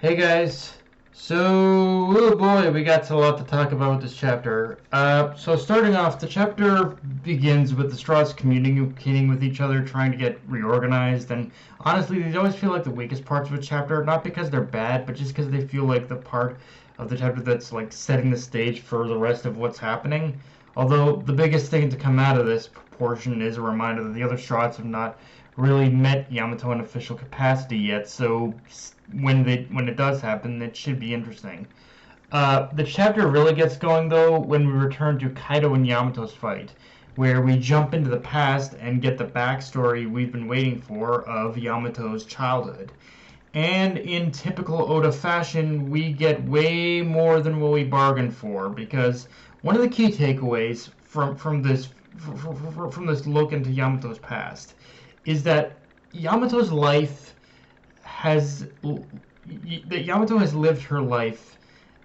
Hey guys, so oh boy, we got a lot to talk about with this chapter. So starting off, the chapter begins with the Straws communicating with each other, trying to get reorganized, and honestly, these always feel like the weakest parts of a chapter, not because they're bad, but just because they feel like the part of the chapter that's like setting the stage for the rest of what's happening. Although the biggest thing to come out of this portion is a reminder that the other Straws have not really met Yamato in official capacity yet, so when it does happen, it should be interesting. The chapter really gets going though when we return to Kaido and Yamato's fight, where we jump into the past and get the backstory we've been waiting for of Yamato's childhood. And in typical Oda fashion, we get way more than what we bargained for, because one of the key takeaways from this look into Yamato's past is that Yamato's life has that Yamato has lived her life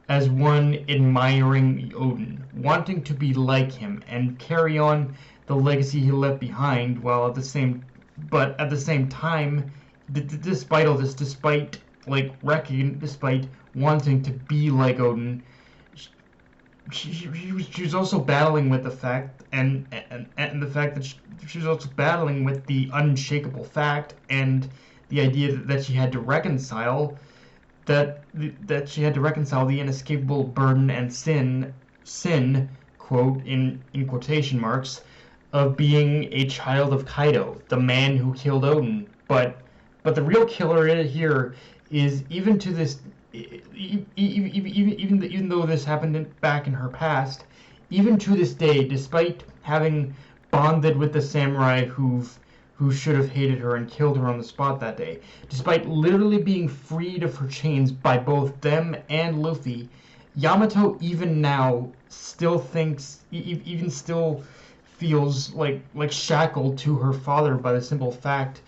as one admiring Oden, wanting to be like him and carry on the legacy he left behind, while at the same time, despite all this, despite wanting to be like Oden, she was also battling with the fact and the fact that she was also battling with the unshakable fact and the idea that she had to reconcile she had to reconcile the inescapable burden and sin quote in quotation marks of being a child of Kaido, the man who killed Oden. But the real killer here is even to this even though this happened back in her past, even to this day, despite having bonded with the samurai who should have hated her and killed her on the spot that day, despite literally being freed of her chains by both them and Luffy, Yamato even now still still feels like shackled to her father by the simple fact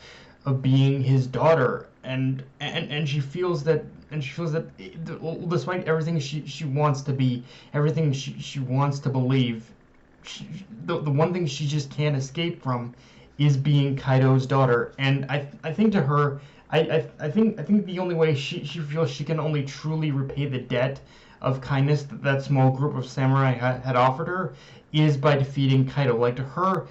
of being his daughter, and she feels that despite everything she wants to be, everything she wants to believe, the one thing she just can't escape from is being Kaido's daughter. And I think to her, I think the only way she feels she can only truly repay the debt of kindness that small group of samurai had offered her is by defeating Kaido. Like, to her,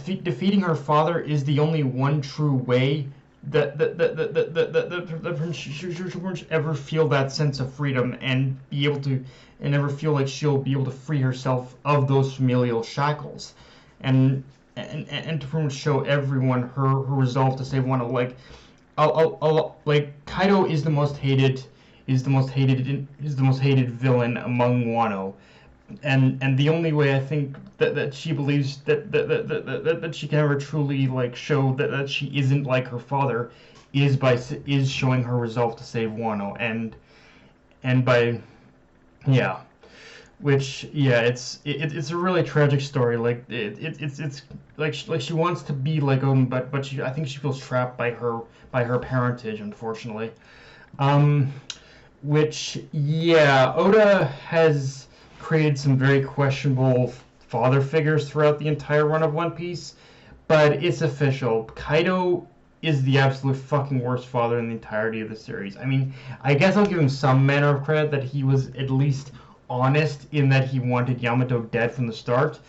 defeating her father is the only one true way that she won't ever feel that sense of freedom and be able to, and ever feel like she'll be able to free herself of those familial shackles, and to pretty much show everyone her resolve to save Wano. Like Kaido is the most hated villain among Wano, and the only way I think that she believes that she can ever truly show that she isn't like her father is showing her resolve to save Wano, and by it's a really tragic story. It's like she wants to be like Oden, but I think she feels trapped by her parentage, unfortunately. Oda has created some very questionable father figures throughout the entire run of One Piece, but it's official. Kaido is the absolute fucking worst father in the entirety of the series. I mean, I guess I'll give him some manner of credit that he was at least honest in that he wanted Yamato dead from the start,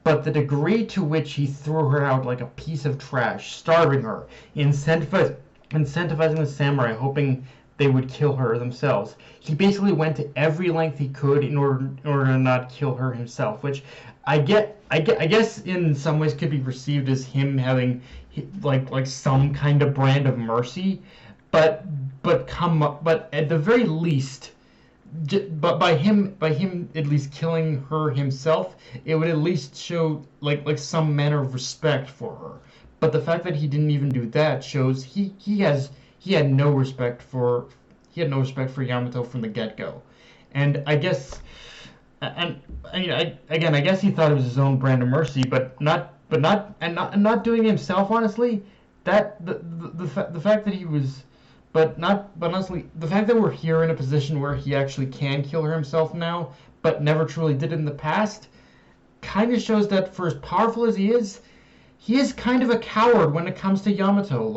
but the degree to which he threw her out like a piece of trash, starving her, incentivizing the samurai, hoping they would kill her themselves. He basically went to every length he could in order to not kill her himself, which I guess in some ways could be perceived as him having like some kind of brand of mercy, but at the very least, but by him at least killing her himself, it would at least show like some manner of respect for her. But the fact that he didn't even do that shows he had no respect for Yamato from the get-go. And I guess I guess he thought it was his own brand of mercy, but not doing it himself, honestly. That the fact that he was but honestly, the fact that we're here in a position where he actually can kill her himself now, but never truly did in the past, kind of shows that for as powerful as he is kind of a coward when it comes to Yamato.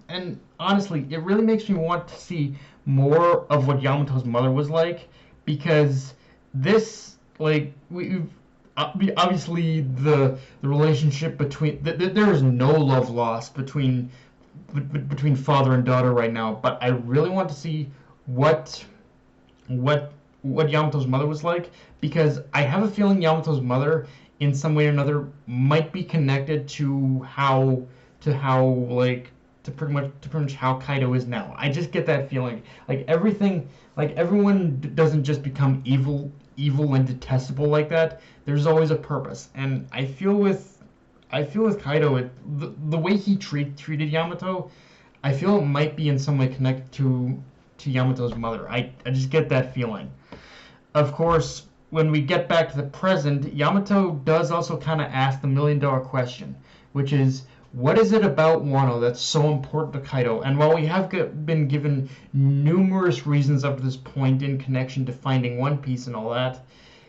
And honestly, it really makes me want to see more of what Yamato's mother was like, because this, like, we've obviously the relationship between there is no love lost between father and daughter right now, but I really want to see what what what Yamato's mother was like, because I have a feeling Yamato's mother in some way or another might be connected to how like to pretty much how Kaido is now. I just get that feeling. Like everything, like everyone doesn't just become evil and detestable like that. There's always a purpose, and I feel with Kaido, the way he treated Yamato, I feel it might be in some way connected to Yamato's mother. I just get that feeling. Of course, when we get back to the present, Yamato does also kind of ask the $1,000,000 question, which is, what is it about Wano that's so important to Kaido? And while we have been given numerous reasons up to this point in connection to finding One Piece and all that,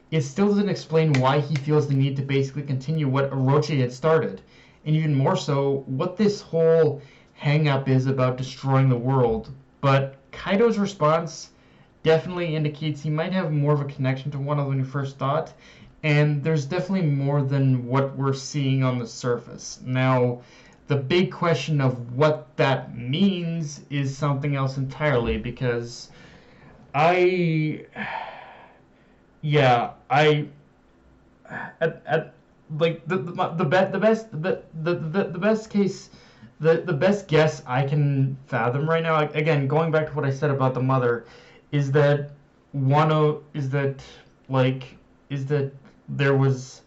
it still doesn't explain why he feels the need to basically continue what Orochi had started. And even more so, what this whole hang-up is about destroying the world. But Kaido's response definitely indicates he might have more of a connection to Wano than he first thought. And there's definitely more than what we're seeing on the surface. Now, the big question of what that means is something else entirely, because I yeah, at like the best case, the best guess I can fathom right now, again, going back to what I said about the mother, is that Wano is that there was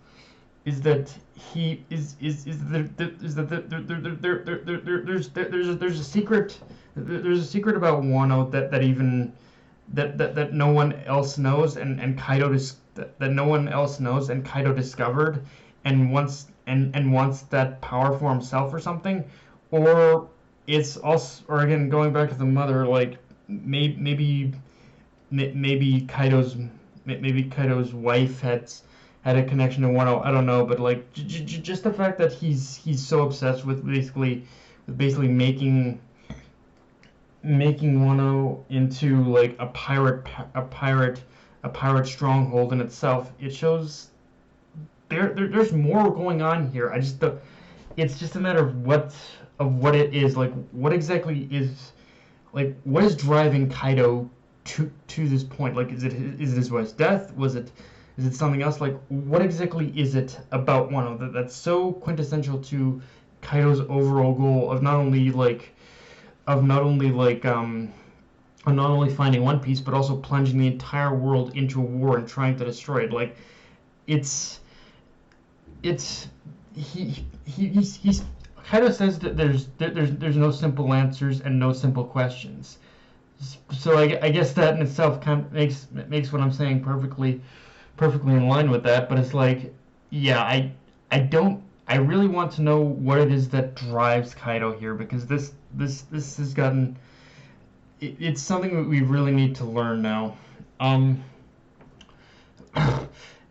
is that he is that there's a secret, there's a secret about Wano that even that no one else knows, and Kaido that no one else knows, and Kaido discovered, and wants that power for himself or something. Or it's also, or again, going back to the mother, like maybe maybe Kaido's wife had a connection to Wano. I don't know, but like just the fact that he's so obsessed with basically making Wano into like a pirate stronghold in itself. It shows there's more going on here. It's just a matter of what it is, like what exactly is, like what is driving Kaido to this point. Like is it his wife's death? Is it something else? Like what exactly is it about Wano that's so quintessential to Kaido's overall goal of not only finding One Piece, but also plunging the entire world into a war and trying to destroy it. Like it's he's Kaido says that there's no simple answers and no simple questions. So I guess that in itself kind of makes what I'm saying perfectly in line with that. But it's like, yeah, I really want to know what it is that drives Kaido here, because this has gotten, it's something that we really need to learn now.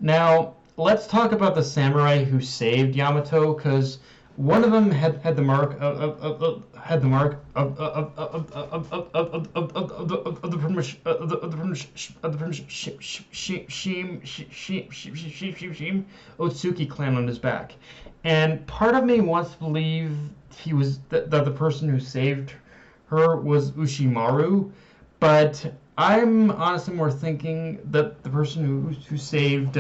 Now let's talk about the samurai who saved Yamato, because one of them had the mark of the Otsuki clan on his back, and part of me wants to believe he was that the person who saved her was Ushimaru, but I'm honestly more thinking that the person who saved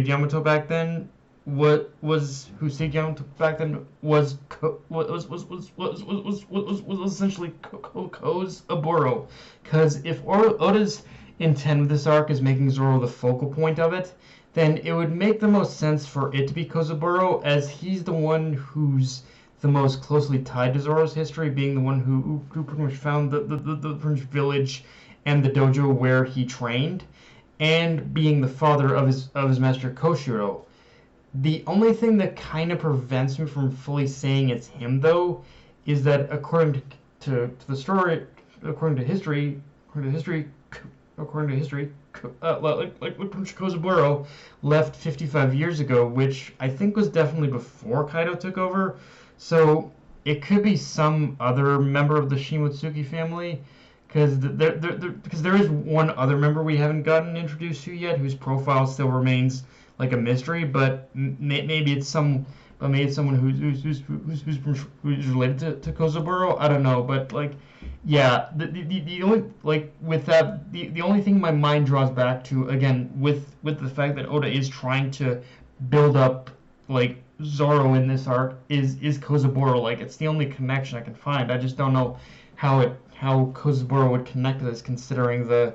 Yamato back then was essentially Ko's Aburo, because if Oda's intent with this arc is making Zoro the focal point of it, then it would make the most sense for it to be Kozaburo, as he's the one who's the most closely tied to Zoro's history, being the one who pretty much found the village and the dojo where he trained, and being the father of his master Koshiro. The only thing that kind of prevents me from fully saying it's him, though, is that according to the story, according to history, Kozaburo left 55 years ago, which I think was definitely before Kaido took over. So it could be some other member of the Shimotsuki family, because there is one other member we haven't gotten introduced to yet, whose profile still remains like a mystery. But maybe it's someone who's related to Kozaburo. I don't know, but like, yeah, the only like with that the only thing my mind draws back to again with the fact that Oda is trying to build up like Zoro in this arc is Kozaburo. Like, it's the only connection I can find. I just don't know how Kozaburo would connect to this, considering the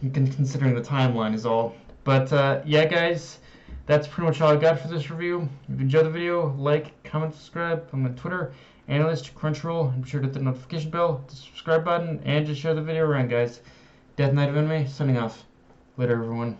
timeline is all. But yeah, guys, that's pretty much all I got for this review. If you enjoyed the video, like, comment, subscribe. I'm on Twitter, Analyst, Crunchyroll, and be sure to hit the notification bell, the subscribe button, and just share the video around, guys. Death Knight of Anime, signing off. Later, everyone.